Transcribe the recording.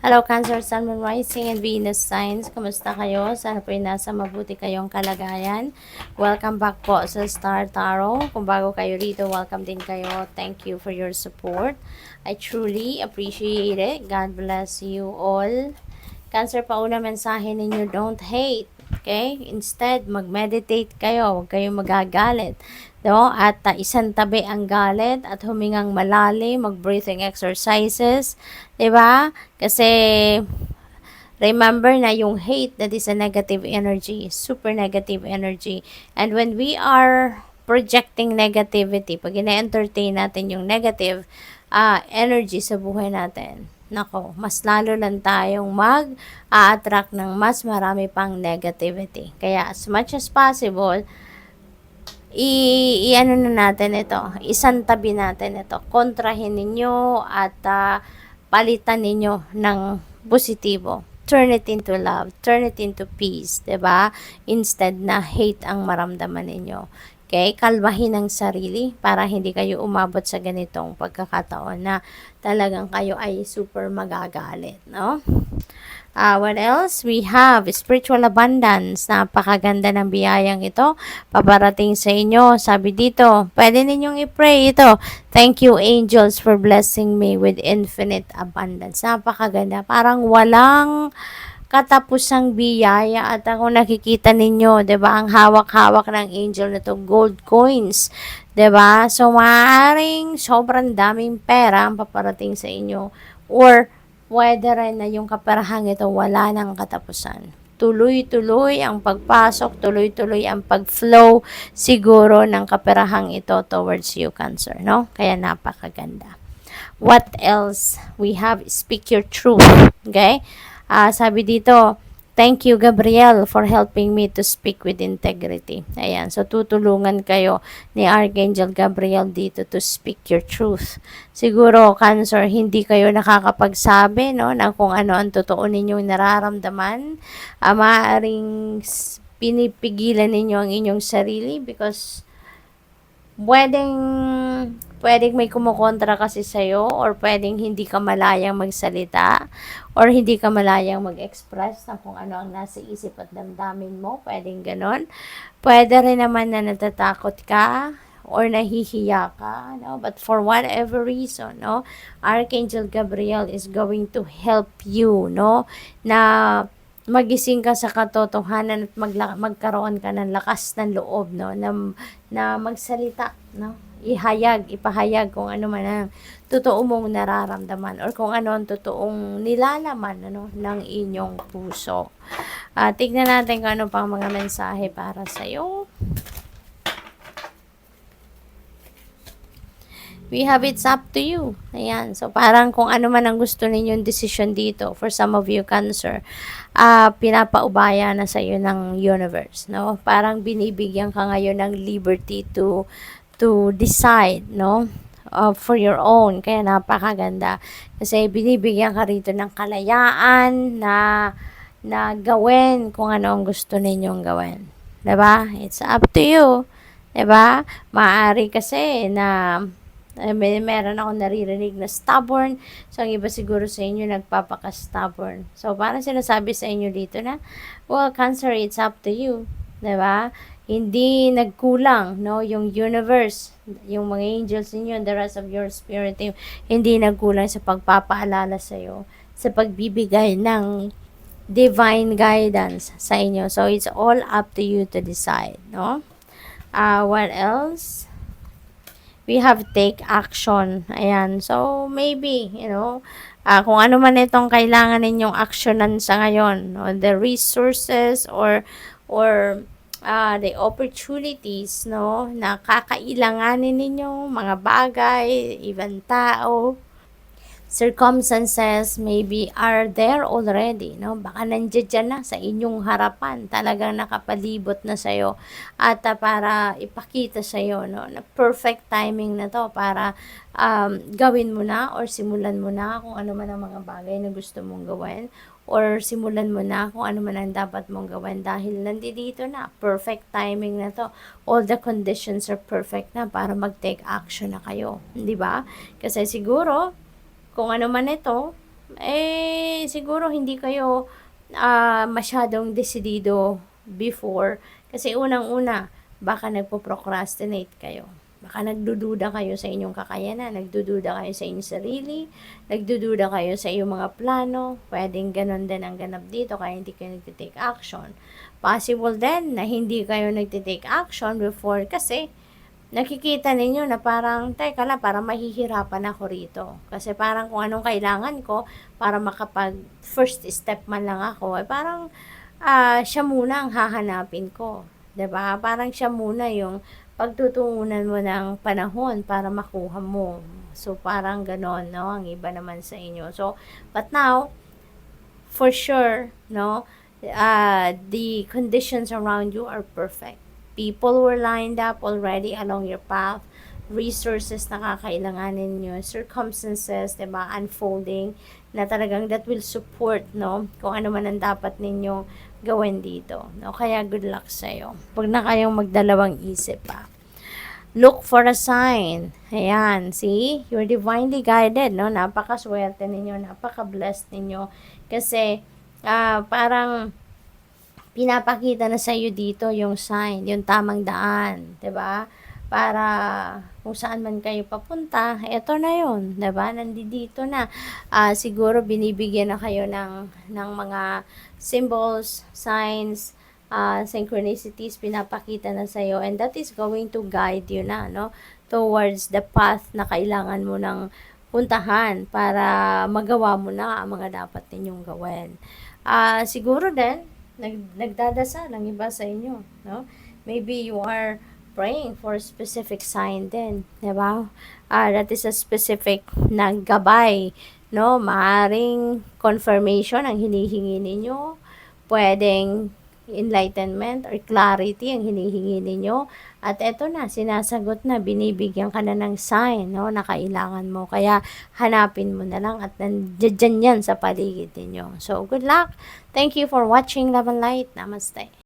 Hello, Cancer, Sun, Moon, Rising, and Venus signs. Kamusta kayo? Sana po nasa mabuti kayong kalagayan. Welcome back po sa Star Tarot. Kung bago kayo rito, welcome din kayo. Thank you for your support. I truly appreciate it. God bless you all. Cancer, pauna mensahe ninyo, don't hate. Okay? Instead, mag-meditate kayo. Huwag kayong magagalit. No? At isang tabi ang galit at humingang malalim, mag-breathing exercises. 'Di ba? Kasi remember na yung hate, that is a negative energy, super negative energy. And when we are projecting negativity, pag ina-entertain natin yung negative energy sa buhay natin, nako, mas lalo lang tayong mag-a-attract ng mas marami pang negativity. Kaya as much as possible, i-ano na natin ito, isantabi natin ito, kontrahin ninyo at palitan ninyo ng positibo. Turn it into love, turn it into peace, 'di ba? Instead na hate ang maramdaman ninyo. Okay, kalmahin ang sarili para hindi kayo umabot sa ganitong pagkakataon na talagang kayo ay super magagalit, no? What else? We have spiritual abundance. Napakaganda ng biyayang ito. Paparating sa inyo. Sabi dito, pwede ninyong i-pray ito. Thank you, angels, for blessing me with infinite abundance. Napakaganda. Parang walang katapusang biyaya at ako nakikita ninyo, 'di ba? Ang hawak-hawak ng angel na to, gold coins, 'di ba? So maaaring sobrang daming pera ang paparating sa inyo, or pwede rin na yung kaperahang ito wala nang katapusan. Tuloy-tuloy ang pagpasok, tuloy-tuloy ang pag-flow siguro ng kaperahang ito towards you, Cancer, no? Kaya napakaganda. What else? We have speak your truth. Okay? Sabi dito, thank you, Gabriel, for helping me to speak with integrity. Ayan. So, tutulungan kayo ni Archangel Gabriel dito to speak your truth. Siguro, Cancer, hindi kayo nakakapagsabi, no, ng kung ano ang totoo ninyong nararamdaman. Maaaring pinipigilan ninyo ang inyong sarili because pwedeng may kumukontra kasi sa'yo, or pwedeng hindi ka malayang magsalita, or hindi ka malayang mag-express ng kung ano ang nasa isip at damdamin mo. Pwedeng ganon. Pwede rin naman na natatakot ka or nahihiya ka, no? But for whatever reason, no, Archangel Gabriel is going to help you, no, na magising ka sa katotohanan at magkaroon ka ng lakas ng loob, no, na magsalita, no, ipahayag kung ano man ang totoo mong nararamdaman, or kung ano ang totoong nilalaman, ano, ng inyong puso. Tignan natin kung ano pang mga mensahe para sa iyo. We have it's up to you. Ayan. So, parang kung ano man ang gusto ninyong decision dito, for some of you, Cancer, pinapaubaya na sa iyo ng universe, no? Parang binibigyan ka ngayon ng liberty to decide, no? For your own. Kaya napakaganda. Kasi binibigyan ka rito ng kalayaan na gawin kung ano ang gusto ninyong gawin. 'Di ba? It's up to you. 'Di ba? Maaari kasi na meron akong naririnig na stubborn. So, ang iba siguro sa inyo nagpapaka-stubborn. So, parang sinasabi sa inyo dito na, well, Cancer, it's up to you. 'Di ba? Hindi nagkulang, no, yung universe, yung mga angels ninyo, the rest of your spirit team, hindi nagkulang sa pagpapaalala sa iyo, sa pagbibigay ng divine guidance sa inyo. So, it's all up to you to decide, no? What else? We have take action. Ayan. So, maybe, kung ano man itong kailangan ninyong actionan sa ngayon, no? The resources or the opportunities, no, na kakailanganin ninyo, mga bagay, even tao, circumstances maybe are there already, no? Baka nandiyan na sa inyong harapan, talagang nakapalibot na sa'yo, at para ipakita sa'yo, no, na perfect timing na to para gawin mo na or simulan mo na kung ano man ang mga bagay na gusto mong gawin, or simulan mo na kung ano man ang dapat mong gawin dahil nandito na, perfect timing na to. All the conditions are perfect na para mag-take action na kayo, di ba? Kasi siguro, kung ano man ito, Kasi siguro hindi kayo masyadong desidido before. Kasi unang-una, baka nagpo-procrastinate kayo. Baka nagdududa kayo sa inyong kakayanan, nagdududa kayo sa inyong sarili, nagdududa kayo sa iyong mga plano. Pwedeng ganun din ang ganap dito, kaya hindi kayo nagtitake action. Possible din na hindi kayo nagtitake action before kasi nakikita ninyo na parang, teka lang, parang mahihirapan ako rito. Kasi parang kung anong kailangan ko para makapag first step man lang ako, ay parang siya muna ang hahanapin ko. 'Di ba? Parang siya muna yung pagtutuunan mo ng panahon para makuha mo. So, parang ganon, no? Ang iba naman sa inyo. So, but now, for sure, no? The conditions around you are perfect. People were lined up already along your path. Resources na kakailanganin nyo. Circumstances, diba? Unfolding na talagang that will support, no? Kung ano man ang dapat ninyong gawin dito. No? Kaya good luck sa'yo. Huwag na kayong magdalawang isip pa. Look for a sign. Ayan, see? You're divinely guided, no? Napakaswerte ninyo, napaka-blessed ninyo. Kasi, parang pinapakita na sa iyo dito yung sign, yung tamang daan, 'di ba? Para kung saan man kayo papunta, eto na 'yon, 'di ba? Nandito na. Siguro binibigyan na kayo ng mga symbols, signs, synchronicities pinapakita na sa iyo, and that is going to guide you na, no? Towards the path na kailangan mo ng puntahan para magawa mo na ang mga dapat ninyong gawin. Siguro din nagdadasal ang iba sa inyo, no? Maybe you are praying for a specific sign din, 'di ba? That is a specific na gabay, no? Maaring confirmation ang hinihingi ninyo, pwedeng enlightenment or clarity ang hinihingi ninyo, at eto na, sinasagot na, binibigyan ka na ng sign, no, na kailangan mo. Kaya hanapin mo na lang at nandiyan yan sa paligid ninyo. So, good luck. Thank you for watching Love and Light. Namaste.